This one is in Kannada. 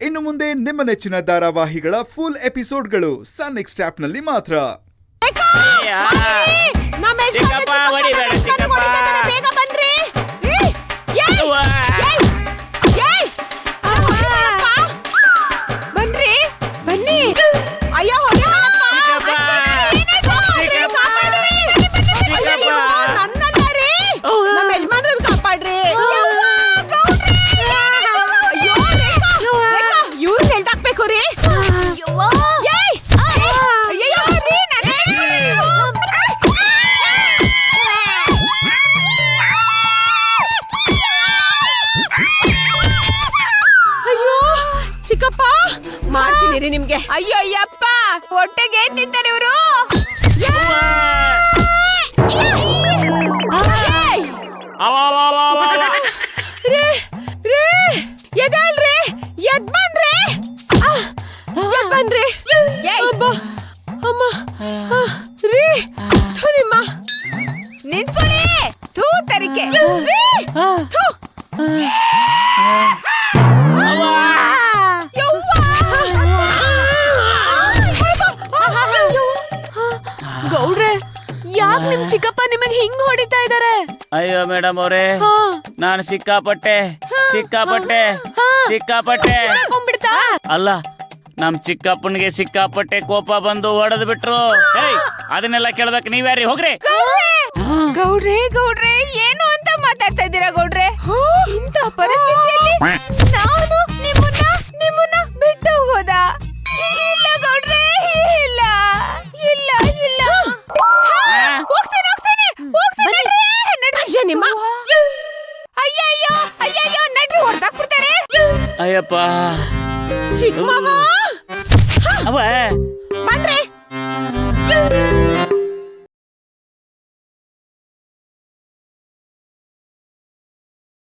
ಇನ್ನು ಮುಂದೆ ನಿಮ್ಮ ನೆಚ್ಚಿನ ಧಾರಾವಾಹಿಗಳ ಫುಲ್ ಎಪಿಸೋಡ್ಗಳು ಸನ್ ನೆಕ್ಸ್ಟ್ ಆಪ್ನಲ್ಲಿ ಮಾತ್ರ. ಚಿಕ್ಕಪ್ಪ ಮಾಡ್ತೀನಿ ನಿಮ್ಗೆ. ಅಯ್ಯೋ ಯಪ್ಪ, ಹೊಟ್ಟೆಗೆ ತಿಂತಾರೆ ಇವರು. ನಿಂತ್ಕೊಳ್ಳಿ, ಥೂ ತರಿಕೆ. ಗೌಡ್ರೆ, ಯಾಕ್ ನಿಮ್ ಚಿಕ್ಕಪ್ಪ ನಿಮಗ್ ಹಿಂಗ್ ಹೊಡಿತಾ ಇದಾರೆ? ಅಯ್ಯೋ ಮೇಡಮ್ ಅವರೇ, ನಾನು ಸಿಕ್ಕಾಪಟ್ಟೆ ಅಲ್ಲ, ನಮ್ ಚಿಕ್ಕಪ್ಪನಿಗೆ ಸಿಕ್ಕಾಪಟ್ಟೆ ಕೋಪ ಬಂದು ಹೊಡೆದ್ ಬಿಟ್ರು. ಅದನ್ನೆಲ್ಲ ಕೇಳದಕ್ ನೀವ್ಯಾರಿ? ಹೋಗ್ರಿ. ಗೌಡ್ರೆ ಏನು ಅಂತ ಮಾತಾಡ್ತಾ ಇದ್ದೀರಾ ಗೌಡ್ರೆ? ಇಂಥ ಪರಿಸ್ಥಿತಿಯಲ್ಲಿ ನಾನು ನಿಮ್ಮನ್ನ ಬಿಟ್ಟು ಹೋಗೋದಾ? ಇಲ್ಲ ಗೌಡ್ರೆ, ಇಲ್ಲ. ಹೋಗ್ತೇನೆ. ಅಯ್ಯಯ್ಯೋ, ನಡ್ರಿ, ಹೊಡೆದಾಕ್ಬಿಡ್ತಾರೆ. ಅಯ್ಯಪ್ಪ, ಚಿಕ್ಕ ಮಾವ, ಅವ